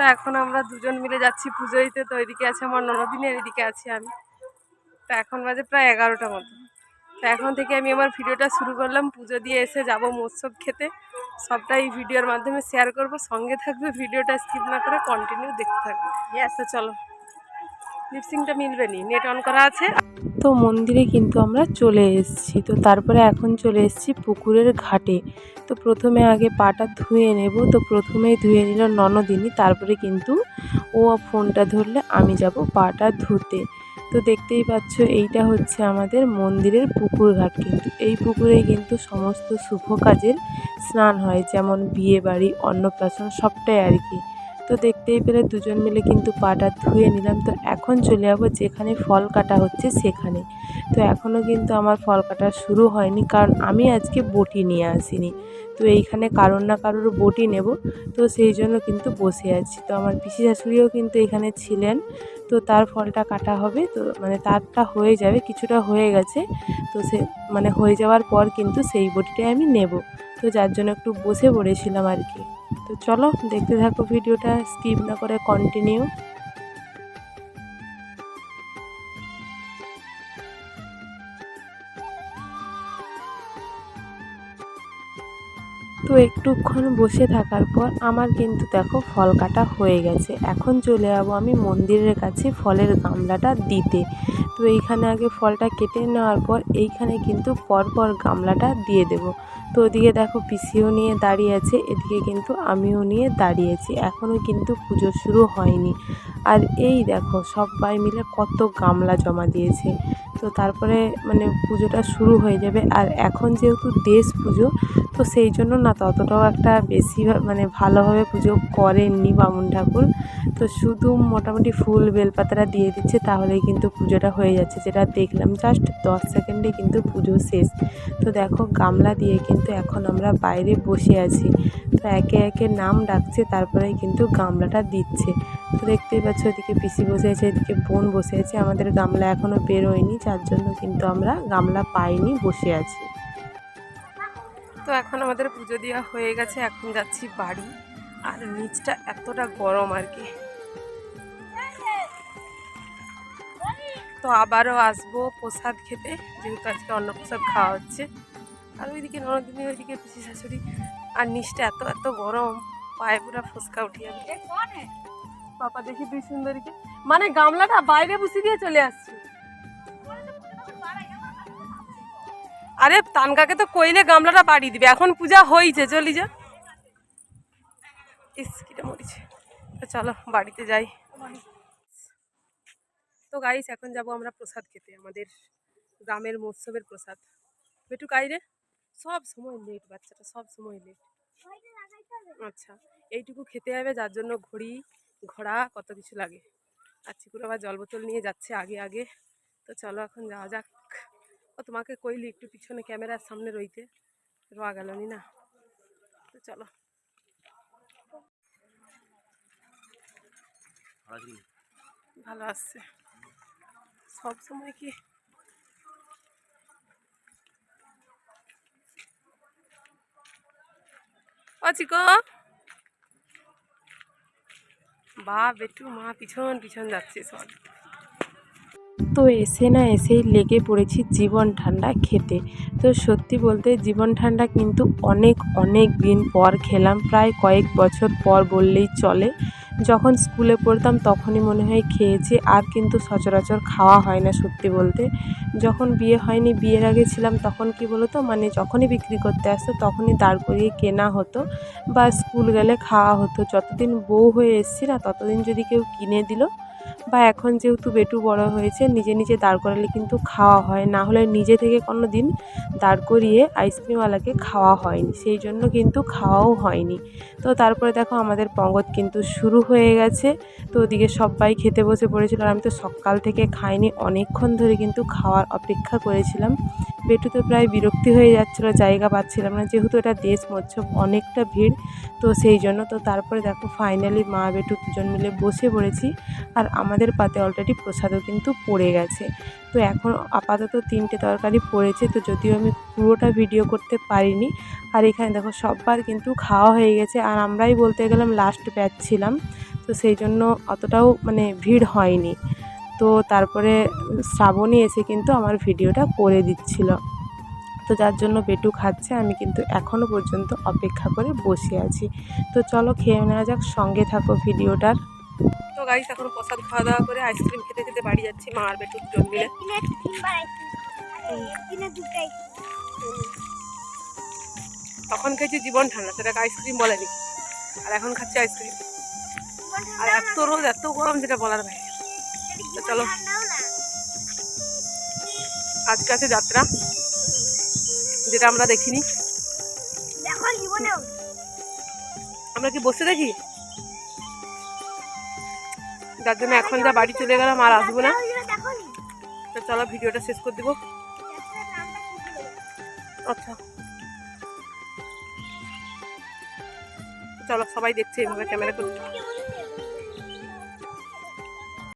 বন্ধুরা এখন আমরা দুজন মিলে যাচ্ছি পুজো দিতে। তো এদিকে আছে আমার ননদিনী আর এদিকে আছি আমি। তো এখন বাজে প্রায় 11টা মতো। তো এখন থেকে আমি আমার ভিডিওটা শুরু করলাম। পুজো দিয়ে এসে যাব মোৎসব খেতে। সবটাই ভিডিওর মাধ্যমে শেয়ার করব, সঙ্গে থাকবে, ভিডিওটা স্কিপ না করে কন্টিনিউ দেখতে থাকবে। তো চলো, লিপসিংটা মিলবে নি, নেট অন করা আছে। তো মন্দিরে কিন্তু আমরা চলে এসেছি। তো তারপরে এখন চলে এসেছি পুকুরের ঘাটে। তো প্রথমে আগে পাটা ধুয়ে নেব। তো প্রথমেই ধুয়ে নিল ননদিনী, তারপরে কিন্তু ও ফোনটা ধরলে আমি যাব পাটা ধুতে। তো দেখতেই পাচ্ছ এইটা হচ্ছে আমাদের মন্দিরের পুকুর ঘাট। কিন্তু এই পুকুরে কিন্তু সমস্ত শুভ কাজের স্নান হয়, যেমন বিয়ে বাড়ি, অন্নপ্রাশন, সবটাই আর কি। তো দেখতেই পেলে দুজন মিলে কিন্তু পাটা ধুয়ে নিলাম। তো এখন চলে যাবো যেখানে ফল কাটা হচ্ছে সেখানে। তো এখনও কিন্তু আমার ফল কাটা শুরু হয়নি, কারণ আমি আজকে বটি নিয়ে আসিনি। তো এইখানে কারোর না কারোর বটি নেব, তো সেই জন্য কিন্তু বসে আছি। তো আমার পিসি শাশুড়িও কিন্তু এখানে ছিলেন। তো তার ফলটা কাটা হবে, তো মানে তারটা হয়ে যাবে, কিছুটা হয়ে গেছে। তো সে মানে হয়ে যাওয়ার পর কিন্তু সেই বটিটাই আমি নেব। তো যার জন্য একটু বসে পড়েছিলাম আর কি। তো চলো দেখতে থাকো ভিডিওটা, স্কিপ না করে কন্টিনিউ। তো একটুক্ষণ বসে থাকার পর আমার কিন্তু দেখো ফল কাটা হয়ে গেছে। এখন চলে যাবো আমি মন্দিরের কাছে ফলের গামলাটা দিতে। তো এইখানে আগে ফলটা কেটে নেওয়ার পর এইখানে কিন্তু পরপর গামলাটা দিয়ে দেব। তো ওদিকে দেখো পিসিও নিয়ে দাঁড়িয়ে আছে, এদিকে কিন্তু আমিও নিয়ে দাঁড়িয়েছি। এখনও কিন্তু পুজো শুরু হয়নি। আর এই দেখো সবাই মিলে কত গামলা জমা দিয়েছে। তো তারপরে মানে পুজোটা শুরু হয়ে যাবে। আর এখন যেহেতু দেশ পুজো, তো সেই জন্য না ততটাও একটা বেশি মানে ভালোভাবে পুজো করেননি বামুন ঠাকুর। তো শুধু মোটামুটি ফুল বেলপাতাটা দিয়ে দিচ্ছে, তাহলেই কিন্তু পুজোটা হয়ে যাচ্ছে। যেটা দেখলাম জাস্ট 10 সেকেন্ডে কিন্তু পুজো শেষ। তো দেখো গামলা দিয়ে কিন্তু এখন আমরা বাইরে বসে আছি। তো একে একে নাম ডাকছে, তারপরেই কিন্তু গামলাটা দিচ্ছে। তো দেখতেই পাচ্ছ এদিকে পিসি বসে আছে, এদিকে বোন বসে আছে। আমাদের গামলা এখনও বেরোয়নি, যার জন্য কিন্তু আমরা গামলা পাইনি, বসে আছি। তো এখন আমাদের পুজো দেওয়া হয়ে গেছে, এখন যাচ্ছি বাড়ি। আর নিচটা এতটা গরম আর কি। তো আবারও আসবো প্রসাদ খেতে, যেহেতু আজকে অন্নপ্রসাদ খাওয়া হচ্ছে। আর ওইদিকে ননদিনী, ওইদিকে পিসি শাশুড়ি। আর নিচটা এত এত গরম, পায়ে পুরো ফুসকা উঠে যাবে। পাপা দেখি দুই সুন্দরীকে, মানে গামলাটা বাইরে বসে দিয়ে চলে আসছি। আরে তানকাকে তো কইলে গামলাটা বাড়ি দিবে, এখন পূজা হয়েছে, চলি যা। ইস কিটা মরিছে। তো চলো বাড়িতে যাই। তো গাইস এখন যাব আমরা প্রসাদ খেতে, আমাদের গ্রামের মৎসবের প্রসাদ। বেটু কাইরে সব সময় লেট, বাচ্চাটা সব সময় লেট। আচ্ছা, এইটুকু খেতে হবে, যার জন্য ঘড়ি ঘোড়া কত কিছু লাগে। আর চিকুর আবার জল বোতল নিয়ে যাচ্ছে আগে আগে। তো চলো এখন যাওয়া যাক। ও তোমাকে কইলি একটু পিছনে ক্যামেরার সামনে রইতে, রোয়া গেল নি না। তো চলো। ভালো আসছে সব সময় কি। ও চিকো, বা বেটু মা পিছন পিছন যাচ্ছে সব। তো এসে না এসেই লেগে পড়েছি জীবন ঠান্ডা খেতে। তো সত্যি বলতে জীবন ঠান্ডা কিন্তু অনেক অনেক দিন পর খেলাম, প্রায় কয়েক বছর পর বললেই চলে। যখন স্কুলে পড়তাম তখনই মনে হয় খেয়েছি, আর কিন্তু সচরাচর খাওয়া হয় না সত্যি বলতে। যখন বিয়ে হয়নি, বিয়ের আগে ছিলাম, তখন কি বলতো মানে যখনই বিক্রি করতে আসতো তখনই দাঁড় করিয়ে কেনা হতো, বা স্কুল গেলে খাওয়া হতো। যতদিন বউ হয়ে এসছি না, ততদিন যদি কেউ কিনে দিল, বা এখন যেহেতু বেটু বড় হয়েছে, নিজে নিজে দাঁড় করালে কিন্তু খাওয়া হয়, না হলে নিজে থেকে কোনো দিন দাঁড় করিয়ে আইসক্রিমওয়ালাকে খাওয়া হয়নি, সেই জন্য কিন্তু খাওয়াও হয়নি। তো তারপরে দেখো আমাদের পঙ্গত কিন্তু শুরু হয়ে গেছে। তো ওদিকে সবাই খেতে বসে পড়েছিল, আর আমি তো সকাল থেকে খাইনি, অনেকক্ষণ ধরে কিন্তু খাওয়ার অপেক্ষা করেছিলাম। বেটু তো প্রায় বিরক্তি হয়ে যাচ্ছিলো, জায়গা পাচ্ছিলাম না, যেহেতু এটা দেশ মৎসব, অনেকটা ভিড়, তো সেই জন্য। তো তারপরে দেখো ফাইনালি মা বেটু দুজন মিলে বসে পড়েছি। আর আমাদের পাতে অলরেডি প্রসাদও কিন্তু পড়ে গেছে। তো এখন আপাতত 3টে তরকারি পড়েছে, তো যদিও আমি পুরোটা ভিডিও করতে পারিনি। আর এখানে দেখো সববার কিন্তু খাওয়া হয়ে গেছে, আর আমরাই বলতে গেলাম লাস্ট ব্যাচ ছিলাম। তো তো সেই জন্য অতটাও মানে ভিড় হয়নি। তো তারপরে শ্রাবণী এসে কিন্তু আমার ভিডিওটা করে দিচ্ছিল। তো যার জন্য বেটু খাচ্ছে, আমি কিন্তু এখনও পর্যন্ত অপেক্ষা করে বসে আছি। তো চলো খেয়ে নেওয়া যাক, সঙ্গে থাকো ভিডিওটার। তো গাইস এখন প্রসাদ খাওয়া দাওয়া করে আইসক্রিম খেতে খেতে বাড়ি যাচ্ছি, মা আর বেটু দুজন মিলে। তখন খেয়েছি জীবন ঠান্ডা, সেটাকে আইসক্রিম বলেনি, আর এখন খাচ্ছি আইসক্রিম। আর এত রোদ এত গরম যেটা বলার বাইরে। তো চলো, আজকে আছে যাত্রা, যেটা আমরা দেখিনি। আমরা কি বসে দেখি, যার জন্য এখন যা বাড়ি চলে গেলাম, আর আসবো না। তো চলো ভিডিওটা শেষ করে দিব। আচ্ছা চলো, সবাই দেখছে এইভাবে ক্যামেরা করতে।